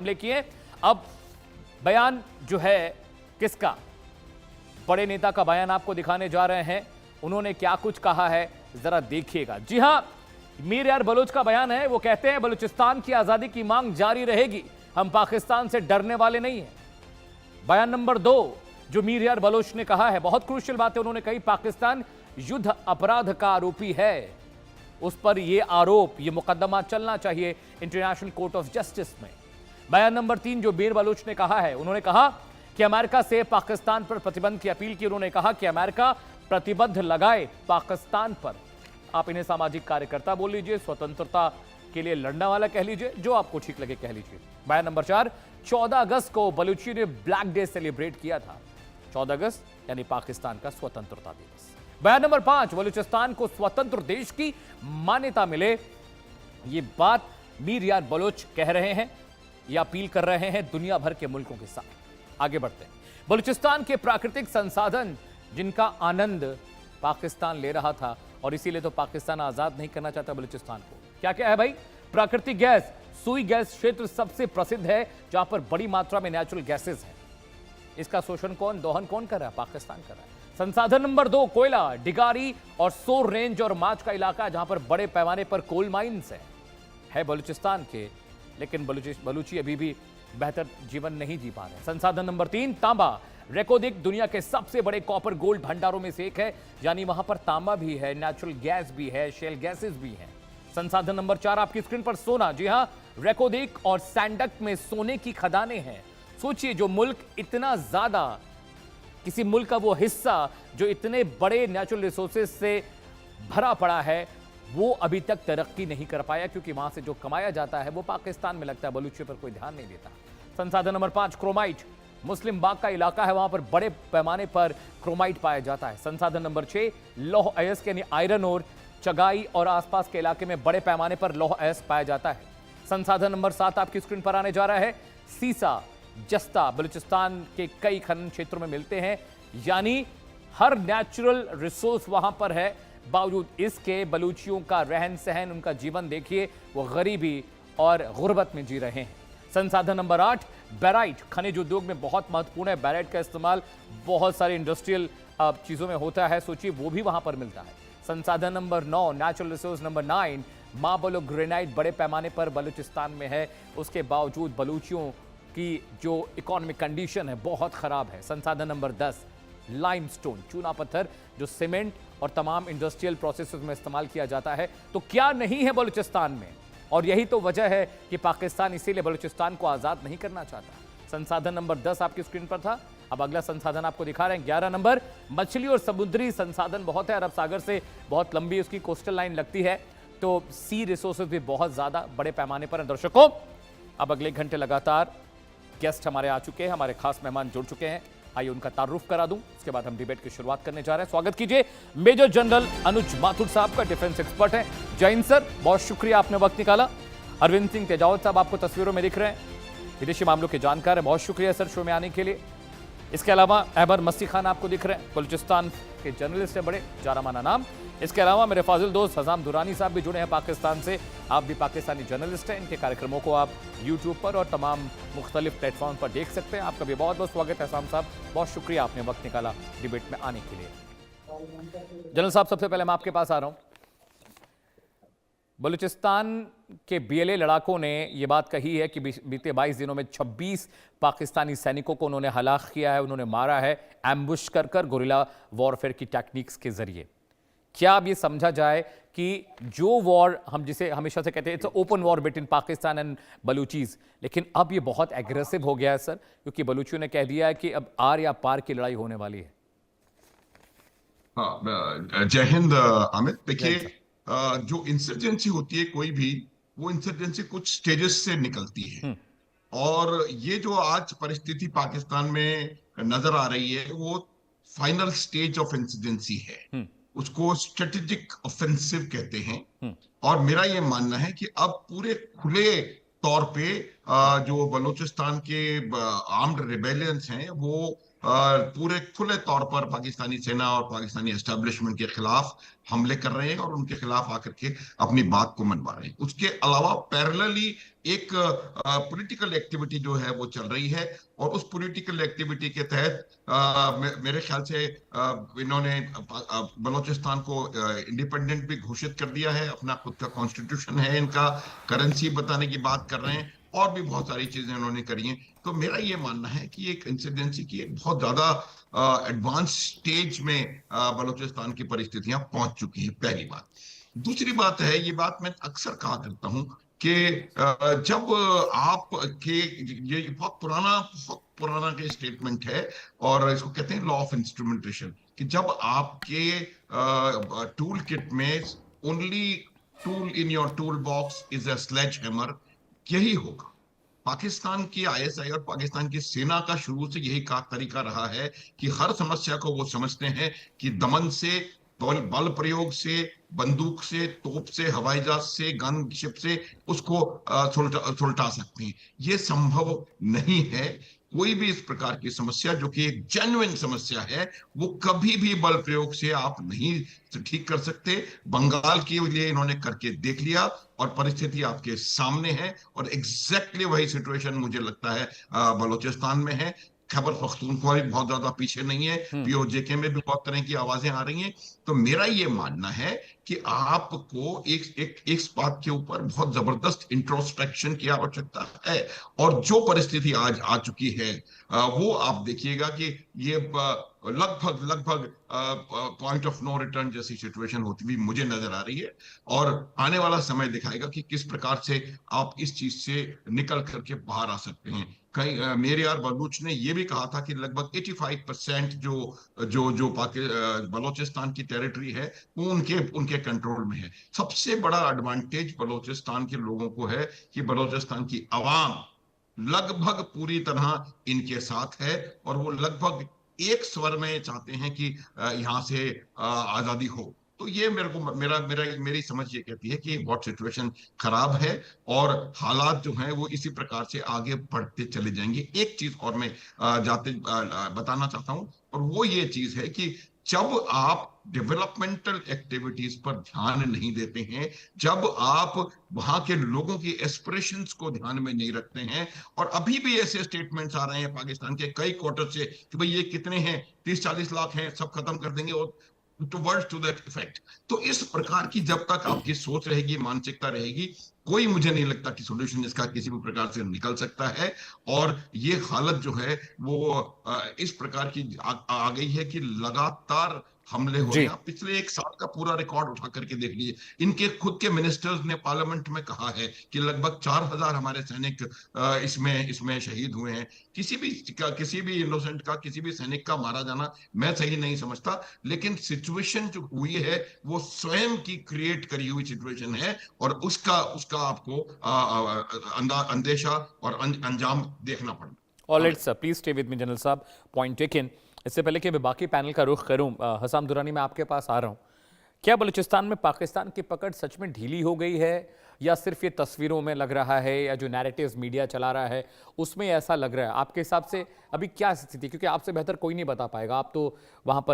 हमले किए। अब बयान जो है किसका, बड़े नेता का बयान आपको दिखाने जा रहे हैं। उन्होंने क्या कुछ कहा है जरा देखिएगा। जी हां, मीर यार बलोच का बयान है। वो कहते हैं बलूचिस्तान की आजादी की मांग जारी रहेगी, हम पाकिस्तान से डरने वाले नहीं हैं। बयान नंबर 2 जो मीर यार बलोच ने कहा है, बहुत क्रूशियल बात है उन्होंने कही। पाकिस्तान युद्ध अपराध का आरोपी है, उस पर यह आरोप, यह मुकदमा चलना चाहिए इंटरनेशनल कोर्ट ऑफ जस्टिस में। बयान नंबर 3 जो मीर बलोच ने कहा है, उन्होंने कहा कि अमेरिका से पाकिस्तान पर प्रतिबंध की अपील की। उन्होंने कहा कि अमेरिका प्रतिबंध लगाए पाकिस्तान पर। आप इन्हें सामाजिक कार्यकर्ता बोल लीजिए, स्वतंत्रता के लिए लड़ने वाला कह लीजिए, जो आपको ठीक लगे कह लीजिए। बयान नंबर 4 14 अगस्त को बलूची ने ब्लैक डे सेलिब्रेट किया था। 14 अगस्त यानी पाकिस्तान का स्वतंत्रता दिवस। बयान नंबर 5 बलूचिस्तान को स्वतंत्र देश की मान्यता मिले, यह बात मीर यार बलोच कह रहे हैं, यह अपील कर रहे हैं दुनिया भर के मुल्कों के साथ। आगे बढ़ते हैं। बलूचिस्तान के प्राकृतिक संसाधन जिनका आनंद पाकिस्तान ले रहा था, और इसीलिए तो पाकिस्तान आजाद नहीं करना चाहता बलूचिस्तान को। क्या क्या है भाई? प्राकृतिक गैस, सुई गैस क्षेत्र सबसे प्रसिद्ध है, जहां पर बड़ी मात्रा में नेचुरल गैसेज है। इसका शोषण कौन, दोहन कौन कर रहा है? पाकिस्तान कर रहा है। संसाधन नंबर 2 कोयला, डिगारी और सोर रेंज और माच का इलाका, जहां पर बड़े पैमाने पर कोल माइंस है बलूचिस्तान के, लेकिन बलूची अभी भी बेहतर जीवन नहीं जी पा रहे। संसाधन नंबर 3 तांबा, रेकोदिक दुनिया के सबसे बड़े कॉपर गोल्ड भंडारों में से एक है, यानी वहां पर तांबा भी है, नेचुरल गैस भी है, शेल गैसेस भी हैं। संसाधन नंबर 4 आपकी स्क्रीन पर सोना। जी हां, रेकोदिक और सैंडक में सोने की खदानें हैं। सोचिए, जो मुल्क इतना ज्यादा, किसी मुल्क का वो हिस्सा जो इतने बड़े नेचुरल रिसोर्सेज से भरा पड़ा है, वो अभी तक तरक्की नहीं कर पाया, क्योंकि वहां से जो कमाया जाता है वो पाकिस्तान में लगता है, बलूचियों पर कोई ध्यान नहीं देता। संसाधन नंबर 5 क्रोमाइट, मुस्लिम बाग का इलाका है, वहां पर बड़े पैमाने पर क्रोमाइट पाया जाता है। संसाधन नंबर 6 लौह अयस्क यानी आयरन और चगाई और आसपास के इलाके में बड़े पैमाने पर लौह अयस्क पाया जाता है। संसाधन नंबर 7 आपकी स्क्रीन पर आने जा रहा है, सीसा, जस्ता बलूचिस्तान के कई खनन क्षेत्रों में मिलते हैं, यानी हर नेचुरल रिसोर्स वहां पर है। बावजूद इसके बलूचियों का रहन सहन, उनका जीवन देखिए, वो गरीबी और गुर्बत में जी रहे हैं। संसाधन नंबर 8 बैराइट, खनिज उद्योग में बहुत महत्वपूर्ण है। बैराइट का इस्तेमाल बहुत सारे इंडस्ट्रियल चीजों में होता है, सोचिए वो भी वहां पर मिलता है। संसाधन number 9 natural resource number 9 marble और ग्रेनाइट बड़े पैमाने पर बलूचिस्तान में है। उसके बावजूद बलूचियों की जो इकोनॉमिक कंडीशन है बहुत खराब है। संसाधन नंबर 10 लाइमस्टोन, चूना पत्थर, जो सीमेंट और तमाम इंडस्ट्रियल प्रोसेसेस में इस्तेमाल किया जाता है। तो क्या नहीं है बलूचिस्तान में? और यही तो वजह है कि पाकिस्तान इसीलिए बलूचिस्तान को आजाद नहीं करना चाहता। संसाधन नंबर 10 आपकी स्क्रीन पर था। अब अगला संसाधन आपको दिखा रहे हैं 11 नंबर, मछली और समुद्री संसाधन बहुत है। अरब सागर से बहुत लंबी उसकी कोस्टल लाइन लगती है, तो सी रिसोर्सेज भी बहुत ज्यादा बड़े पैमाने पर हैं। दर्शकों, अब अगले घंटे लगातार गेस्ट हमारे आ चुके हैं, हमारे खास मेहमान जुड़ चुके हैं। आइए उनका तारुफ करा दूं, उसके बाद हम डिबेट की शुरुआत करने जा रहे हैं। स्वागत कीजिए मेजर जनरल अनुज माथुर साहब का, डिफेंस एक्सपर्ट है। जय हिंद सर, बहुत शुक्रिया आपने वक्त निकाला। अरविंद सिंह तेजावत साहब आपको तस्वीरों में दिख रहे हैं, विदेशी मामलों के जानकार है, बहुत शुक्रिया सर शो में आने के लिए। इसके अलावा अहमद मस्ती खान आपको दिख रहे हैं, बलूचिस्तान के जर्नलिस्ट है, बड़े जारामाना नाम। इसके अलावा मेरे फाजिल दोस्त हजाम दुरानी साहब भी जुड़े हैं पाकिस्तान से, आप भी पाकिस्तानी जर्नलिस्ट हैं। इनके कार्यक्रमों को आप यूट्यूब पर और तमाम मुख्तलिफ प्लेटफॉर्म पर देख सकते हैं। आपका भी बहुत बहुत स्वागत है हजाम साहब, बहुत शुक्रिया आपने वक्त निकाला डिबेट में आने के लिए। जनरल साहब, सबसे पहले मैं आपके पास आ रहा हूं। बलूचिस्तान के बीएलए लड़ाकों ने यह बात कही है कि बीते 22 दिनों में 26 पाकिस्तानी सैनिकों को उन्होंने हलाक किया है, उन्होंने मारा है, एम्बुश कर गुरिल्ला वॉरफेयर की टेक्निक्स के जरिए। क्या अब ये समझा जाए कि जो वॉर हम जिसे हमेशा से कहते हैं it's open war between Pakistan and Balochis, लेकिन अब ये बहुत एग्रेसिव हो गया है सर, क्योंकि बलूचियों ने कह दिया है कि अब आर या पार की लड़ाई होने वाली है। हाँ, जय हिंद अमित। देखिए, जो इंसर्जेंसी होती है कोई भी, वो इंसर्जेंसी कुछ स्टेजेस से निकलती है, और ये जो आज परिस्थिति पाकिस्तान में नजर आ रही है वो फाइनल स्टेज ऑफ इंसर्जेंसी है। उसको स्ट्रेटेजिक ऑफेंसिव कहते हैं। और मेरा ये मानना है कि अब पूरे खुले तौर पे जो बलूचिस्तान के आर्म्ड रिबेलियंस हैं वो पूरे खुले तौर पर पाकिस्तानी सेना और पाकिस्तानी एस्टेब्लिशमेंट के खिलाफ हमले कर रहे हैं और उनके खिलाफ आकर के अपनी बात को मनवा रहे हैं। उसके अलावा पैरेलली एक पॉलिटिकल एक्टिविटी जो है वो चल रही है, और उस पॉलिटिकल एक्टिविटी के तहत मेरे ख्याल से इन्होंने बलूचिस्तान को इंडिपेंडेंट भी घोषित कर दिया है, अपना खुद का कॉन्स्टिट्यूशन है, इनका करेंसी बताने की बात कर रहे हैं, और भी बहुत सारी चीजें उन्होंने करी हैं। तो मेरा ये मानना है कि एक इंसिडेंसी की एक बहुत ज्यादा एडवांस स्टेज में बलूचिस्तान की परिस्थितियां पहुंच चुकी हैं, पहली बात। दूसरी बात है, ये बात मैं अक्सर कहा करता हूं कि जब आप के ये बहुत पुराना के स्टेटमेंट है, और इसको कहते हैं लॉ ऑफ इंस्ट्रूमेंटेशन, कि जब आपके टूल किट में only tool in your tool box is a sledge hammer, यही होगा। पाकिस्तान की आईएसआई और पाकिस्तान की सेना का शुरू से यही का तरीका रहा है कि हर समस्या को वो समझते हैं कि दमन से, बल प्रयोग से, बंदूक से, तोप से, हवाई जहाज से, गन शिप से उसको सुलटा सकते हैं। ये संभव नहीं है। कोई भी इस प्रकार की समस्या जो कि एक जेन्युइन समस्या है, वो कभी भी बल प्रयोग से आप नहीं ठीक कर सकते। बंगाल के लिए इन्होंने करके देख लिया और परिस्थिति आपके सामने है, और एग्जैक्टली वही सिचुएशन मुझे लगता है बलूचिस्तान में है। खैबर पख्तूनख्वा भी बहुत ज्यादा पीछे नहीं है, पीओजेके में भी बहुत तरह की आवाजें आ रही हैं। तो मेरा ये मानना है कि आपको एक बात के ऊपर बहुत जबरदस्त इंट्रोस्पेक्शन की आवश्यकता है, और जो परिस्थिति आज आ चुकी है वो आप देखिएगा कि ये लगभग पॉइंट ऑफ नो रिटर्न जैसी सिचुएशन होती भी मुझे नजर आ रही है, और आने वाला समय दिखाएगा कि किस प्रकार से आप इस चीज से निकल करके बाहर आ सकते हैं। कहीं मेरे यार बलूच ने यह भी कहा था कि लगभग 85% जो जो जो बलूचिस्तान की टेरिटरी है वो उनके उनके कंट्रोल में है। सबसे बड़ा एडवांटेज बलूचिस्तान के लोगों को है कि बलूचिस्तान की आवाम लगभग पूरी तरह इनके साथ है, और वो लगभग एक स्वर में चाहते हैं कि यहाँ से आजादी हो। तो ये मेरे को मेरी समझ ये कहती है कि बहुत सिचुएशन खराब है, और हालात जो हैं वो इसी प्रकार से आगे बढ़ते चले जाएंगे। एक चीज और मैं बताना चाहता हूं, और वो ये चीज है कि जब आप डेवलपमेंटल एक्टिविटीज पर ध्यान नहीं देते हैं, जब आप वहां के लोगों की एस्पिरेशंस को ध्यान में नहीं रखते हैं, और अभी भी ऐसे स्टेटमेंट्स आ रहे हैं पाकिस्तान के कई क्वार्टर से कि भाई ये कितने हैं, 30-40 लाख हैं, सब खत्म कर देंगे, और टू दैट इफेक्ट। तो इस प्रकार की जब तक आपकी सोच रहेगी, मानसिकता रहेगी, कोई मुझे नहीं लगता कि सॉल्यूशन इसका किसी भी प्रकार से निकल सकता है। और ये हालत जो है वो इस प्रकार की आ गई है कि लगातार हमले हो रहे जी। हैं। आप पिछले एक साल का पूरा रिकॉर्ड उठा करके देख लीजिए। इनके खुद के मिनिस्टर्स ने पार्लियामेंट में कहा है कि लगभग 4000 हमारे सैनिक इसमें शहीद हुए हैं। किसी भी इनोसेंट का, किसी भी सैनिक का मारा जाना मैं सही नहीं समझता, लेकिन सिचुएशन जो हुई है वो स्वयं की क्रिएट करी हुई सिचुएशन है, और उसका आपको अंदेशा और अंजाम देखना पड़ेगा। Alright sir, please stay with me general साहब, पॉइंट टेकन। इससे पहले कि मैं बाकी पैनल का रुख करूं, हसाम दुरानी मैं आपके पास आ रहा हूं। क्या बलूचिस्तान में पाकिस्तान की पकड़ सच में ढीली हो गई है, या सिर्फ ये तस्वीरों में लग रहा है, या जो नैरेटिव्स मीडिया चला रहा है उसमें ऐसा लग रहा है? आपके हिसाब से अभी क्या स्थिति, क्योंकि आपसे बेहतर कोई नहीं बता पाएगा, आप तो वहां पर